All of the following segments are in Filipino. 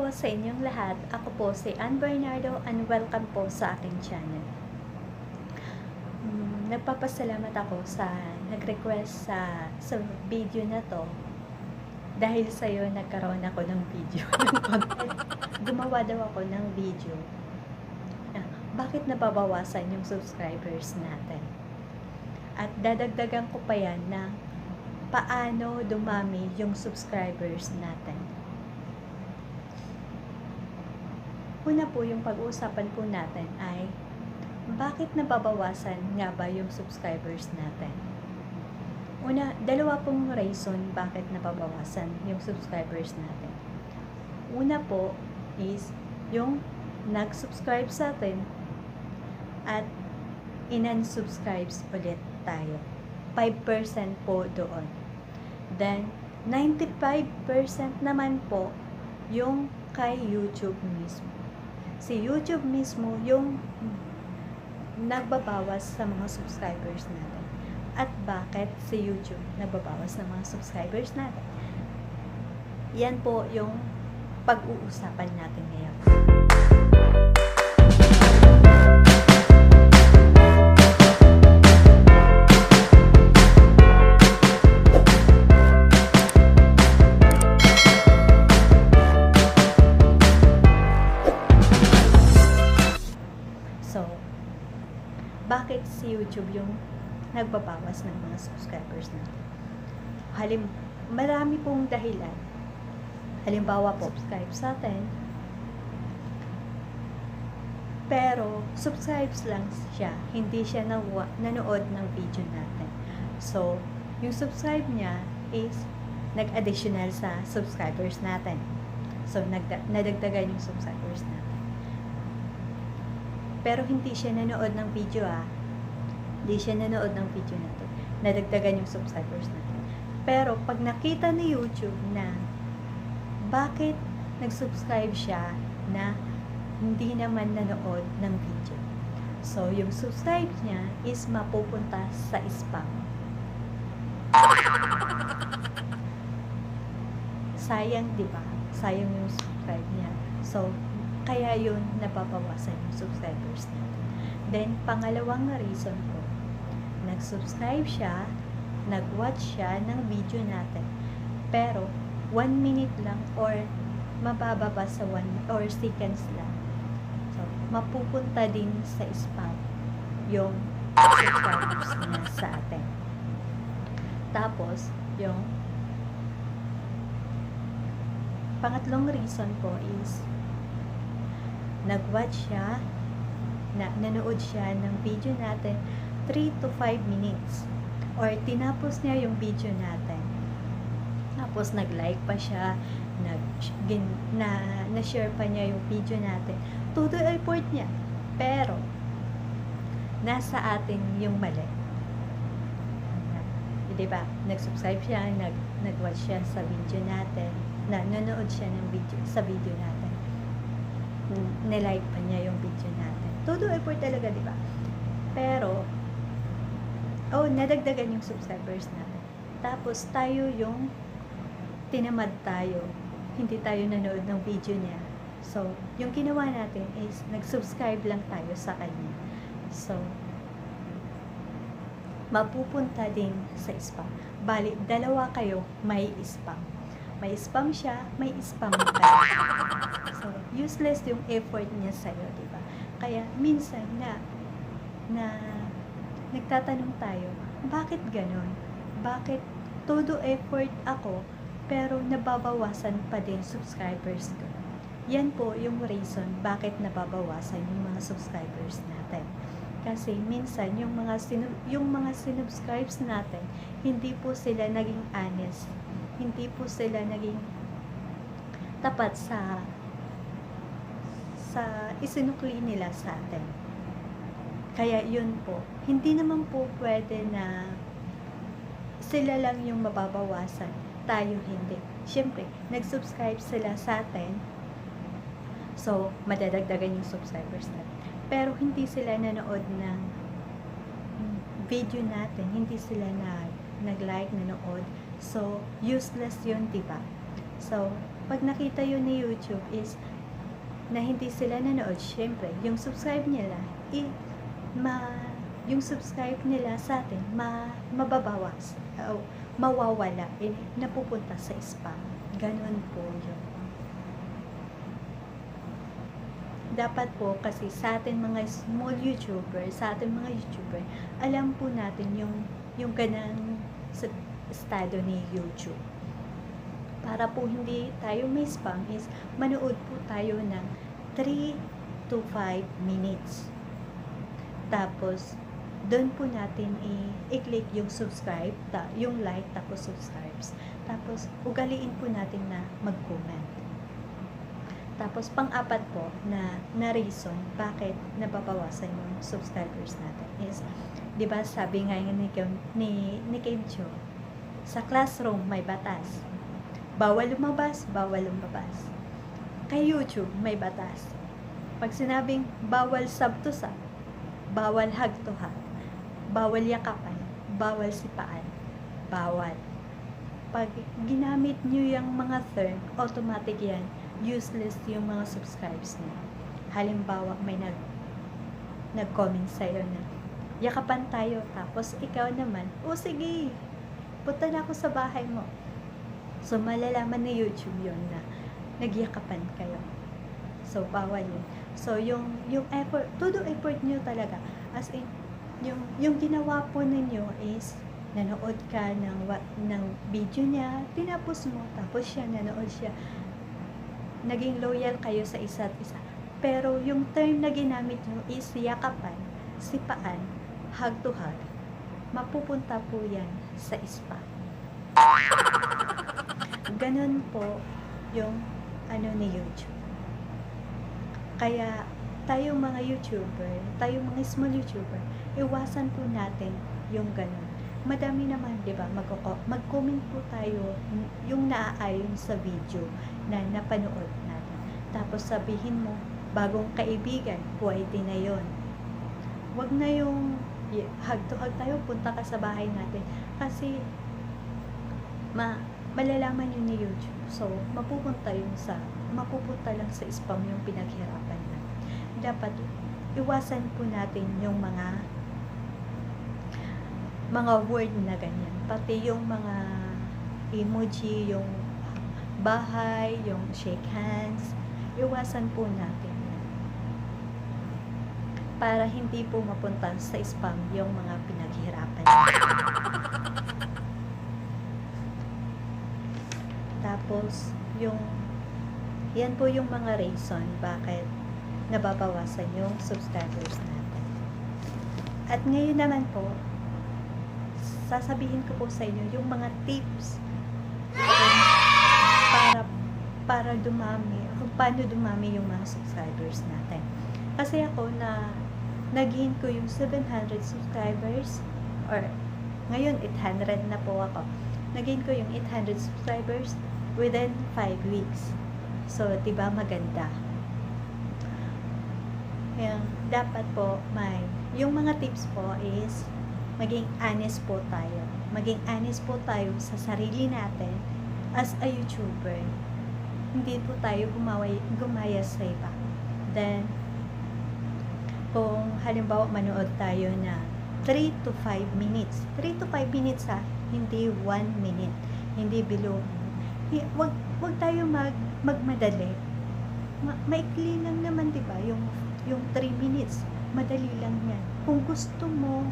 po sa inyong lahat. Ako po si Ann Bernardo and welcome po sa aking channel. Nagpapasalamat ako sa nag-request sa video na to. Dahil sa'yo nagkaroon ako ng video. Gumawa daw ako ng video. Bakit nababawasan yung subscribers natin? At dadagdagan ko pa yan na paano dumami yung subscribers natin. Una po, yung pag-uusapan po natin ay bakit nababawasan nga ba yung subscribers natin? Una, dalawa pong reason bakit nababawasan yung subscribers natin. Una po is yung nag-subscribe sa atin at inan-subscribes ulit tayo. 5% po doon. Then, 95% naman po yung kay YouTube mismo. Si YouTube mismo yung nagbabawas sa mga subscribers natin. At bakit si YouTube nagbabawas ng mga subscribers natin? Yan po yung pag-uusapan natin ngayon. Bakit si YouTube yung nagbabawas ng mga subscribers natin? Marami pong dahilan. Halimbawa po, subscribe sa atin, pero subscribes lang siya, hindi siya nanood ng video natin. So, yung subscribe niya is nag-additional sa subscribers natin. So, nadagdagan yung subscribers natin. Pero hindi siya nanood ng video Hindi siya nanood ng video natin. Nadagdagan yung subscribers natin. Pero pag nakita ni YouTube na bakit nag-subscribe siya na hindi naman nanood ng video. So, yung subscribe niya is mapupunta sa spam. Sayang, di ba? Sayang yung subscribe niya. So, kaya yun nababawasan yung subscribers natin. Then, pangalawang reason po, nag-subscribe siya, nag-watch siya ng video natin. Pero, 1 minute lang or mabababa sa 1 or seconds lang. So, mapupunta din sa spam yung subscribers niya sa atin. Tapos, yung pangatlong reason po is nag-watch siya, nanood siya ng video natin 3 to 5 minutes or tinapos niya yung video natin. Tapos nag-like pa siya, na-share pa niya yung video natin. Todo effort niya. Pero, nasa atin yung mali. Diba? Nag-subscribe siya, nag-watch siya sa video natin, nanonood siya ng video, sa video natin. Nilike pa niya yung video natin. Todo effort talaga, di ba? Pero, nadagdagan yung subscribers natin. Tapos, tayo yung tinamad tayo. Hindi tayo nanood ng video niya. So, yung ginawa natin is, nag-subscribe lang tayo sa kanya. So, mapupunta din sa spam. Bali, dalawa kayo may spam. May spam siya, may spam ka. So, useless yung effort niya sa'yo, di ba? Kaya, minsan na nagtatanong tayo, bakit ganon? Bakit todo effort ako, pero nababawasan pa din subscribers ko? Yan po yung reason bakit nababawasan yung mga subscribers natin. Kasi minsan, yung mga sinubscribes natin, hindi po sila naging honest. Hindi po sila naging tapat sa isinukli nila sa atin. Kaya yun po, hindi naman po pwede na sila lang yung mababawasan, tayo hindi. Siyempre, nag-subscribe sila sa atin, so madadagdagan yung subscribers natin. Pero hindi sila nanood ng video natin, hindi sila nag-like, nanood. So, useless yun, diba? So, pag nakita yun ni YouTube is na hindi sila nanood, syempre, yung subscribe nila, yung subscribe nila sa atin, mababawas, o mawawala, napupunta sa spam. Ganon po yun. Dapat po kasi sa atin mga small YouTuber, alam po natin yung ganang estado ni YouTube. Para po hindi tayo may spam is manood po tayo ng 3 to 5 minutes. Tapos, doon po natin i-click yung subscribe, yung like, tapos subscribes. Tapos, ugaliin po natin na mag-comment. Tapos, pang-apat po na reason bakit nababawasan yung subscribers natin is, di ba sabi nga ni Kim Cho, sa classroom may batas. Bawal lumabas, bawal lumabas. Kay YouTube, may batas. Pag sinabing bawal sub to sub, bawal hug to hug, bawal yakapan, bawal sipaan, bawal. Pag ginamit nyo yung mga term, automatic yan, useless yung mga subscribes nyo. Halimbawa, may nag-comment sa'yo na, yakapan tayo, tapos ikaw naman, sige, punta na ako sa bahay mo. So, malalaman ni YouTube yun na nagyakapan kayo. So, bawal yun. So, yung effort, todo effort nyo talaga. As in, yung ginawa po ninyo is, nanood ka ng video niya, tinapos mo, tapos nanood siya. Naging loyal kayo sa isa't isa. Pero, yung term na ginamit nyo is yakapan, sipaan, hug to hug. Mapupunta po yan sa spam. Ganon po yung ni YouTube. Kaya tayo mga YouTuber, tayo mga small YouTuber, iwasan po natin yung ganon. Madami naman, di ba, mag-comment po tayo yung naaayon sa video na napanood natin. Tapos sabihin mo, bagong kaibigan, pwede na yon. Wag na yung hug to hug tayo, punta ka sa bahay natin. Kasi malalaman yun ni YouTube. So, mapupunta lang sa spam yung pinaghirapan na. Dapat, iwasan po natin yung mga word na ganyan. Pati yung mga emoji, yung bahay, yung shake hands, iwasan po natin yan. Para hindi po mapunta sa spam yung mga pinaghirapan natin. Tapos, yan po yung mga reason bakit nababawasan yung subscribers natin. At ngayon naman po, sasabihin ko po sa inyo yung mga tips para dumami, kung paano dumami yung mga subscribers natin. Kasi ako nag-gain ko yung 700 subscribers, or ngayon 800 na po ako. Nag-gain ko yung 800 subscribers within 5 weeks. So, diba maganda? Dapat po yung mga tips po is maging honest po tayo. Maging honest po tayo sa sarili natin as a YouTuber. Hindi po tayo gumaya sa iba. Then, kung halimbawa manood tayo na 3 to 5 minutes. 3 to 5 minutes hindi 1 minute. Hindi below. Wag tayo magmadali. Maikli lang naman, diba? Yung 3 minutes. Madali lang yan. Kung gusto mo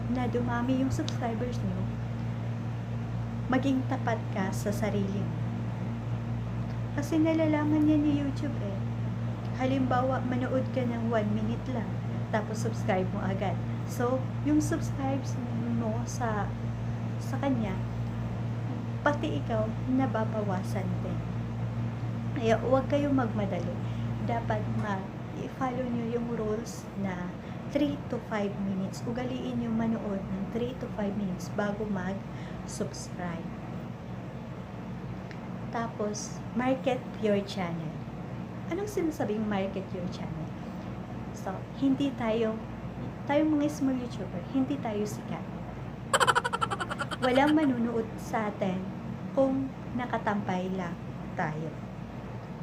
na dumami yung subscribers nyo, maging tapat ka sa sarili mo. Kasi nalalaman niya ni YouTube Halimbawa, manood ka ng 1 minute lang, tapos subscribe mo agad. So, yung subscribes mo sa kanya, pati ikaw, nababawasan din. Kaya, huwag kayong magmadali. Dapat i-follow nyo yung rules na 3 to 5 minutes. Ugaliin yung manood ng 3 to 5 minutes bago mag-subscribe. Tapos, market your channel. Anong sinasabing market your channel? So, hindi tayo mga small YouTuber, hindi tayo sikat. Walang manunood sa atin kung nakatampay lang. tayo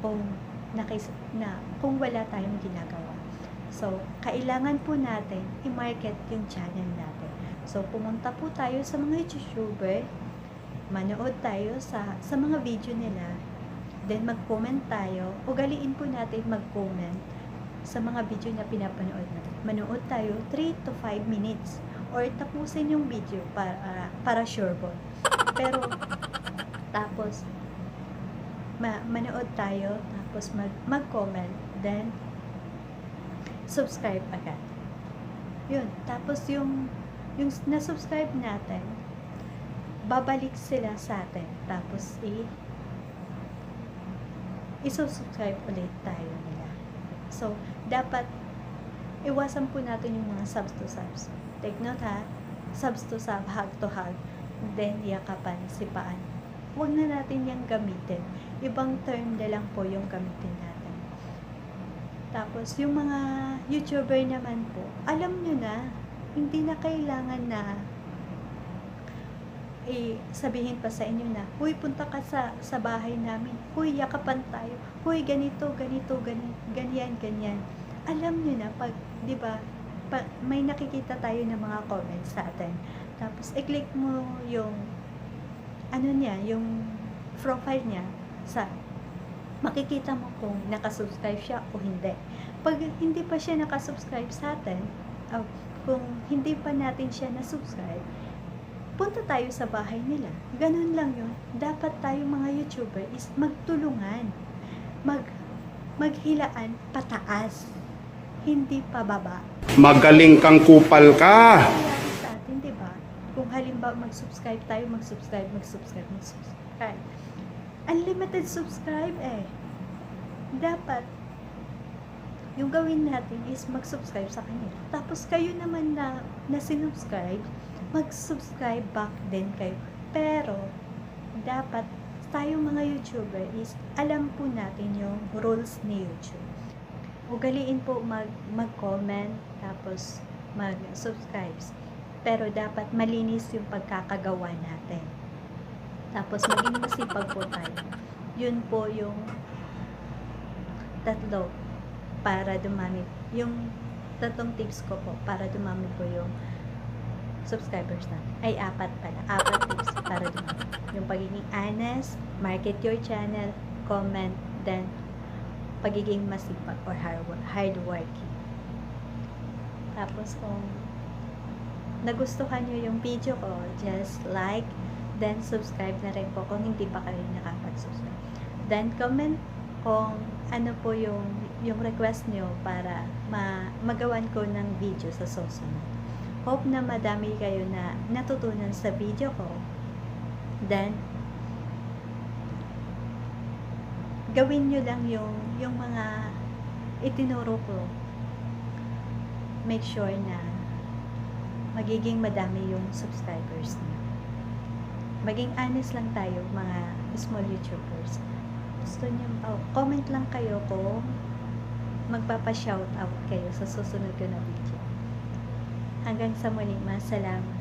kung kung wala tayong ginagawa. So, kailangan po natin i-market yung channel natin. So, pumunta po tayo sa mga YouTuber, manood tayo sa mga video nila, then mag-comment tayo, ugaliin po natin mag-comment sa mga video na pinapanood natin. Manood tayo 3 to 5 minutes or tapusin yung video para sure ball. Pero, tapos, manood tayo, tapos mag-comment, then, subscribe agad. Yun. Tapos, yung na-subscribe natin, babalik sila sa atin. Tapos, i-subscribe ulit tayo nila. So, dapat, iwasan po natin yung mga subs to subs. Take note ha, subs to sub, hug to hug, then yakapan, sipaan. Huwag na natin yung gamitin. Ibang term na lang po yung gamitin natin. Tapos, yung mga YouTuber naman po, alam nyo na, hindi na kailangan na sabihin pa sa inyo na, huy, punta ka sa bahay namin, huy, yakapan tayo, huy, ganito, ganyan. Alam nyo na, pag, di ba, may nakikita tayo ng mga comments sa atin. Tapos, i-click mo yung, yung profile niya makikita mo kung nakasubscribe siya o hindi. Pag hindi pa siya nakasubscribe sa atin, kung hindi pa natin siya nasubscribe, punta tayo sa bahay nila. Ganun lang yun. Dapat tayo mga YouTuber is magtulungan. Maghilaan pataas. Hindi pababa. Magaling kang kupal ka. Nangyari sa atin, di ba? Kung halimbawa mag-subscribe tayo, mag-subscribe. Unlimited subscribe dapat yung gawin natin is mag-subscribe sa kanila. Tapos kayo naman na sinubscribe, mag-subscribe back din kayo. Pero dapat tayo mga YouTuber is alam po natin yung rules ni YouTube. Ugaliin po mag-comment, tapos mag-subscribe. Pero dapat malinis yung pagkakagawa natin. Tapos maging masipag po tayo. Yun po yung tatlo para dumami. Yung tatlong tips ko po para dumami po yung subscribers natin. Ay, 4 pala. 4 tips para dumami. Yung pagiging honest, market your channel, comment, then pagiging masipag or hardworking. Tapos kung nagustuhan nyo yung video ko, just like, then subscribe na rin po kung hindi pa kayo nakapag-subscribe. Then comment kung ano po yung request nyo para magawan ko ng video sa susunod. Hope na madami kayo na natutunan sa video ko. Then gawin nyo lang yung mga itinuro ko. Make sure na magiging madami yung subscribers niyo. Maging honest lang tayo, mga small YouTubers. Gusto niyo, comment lang kayo kung magpapa-shoutout kayo sa susunod ko na video. Hanggang sa muli, masalamat.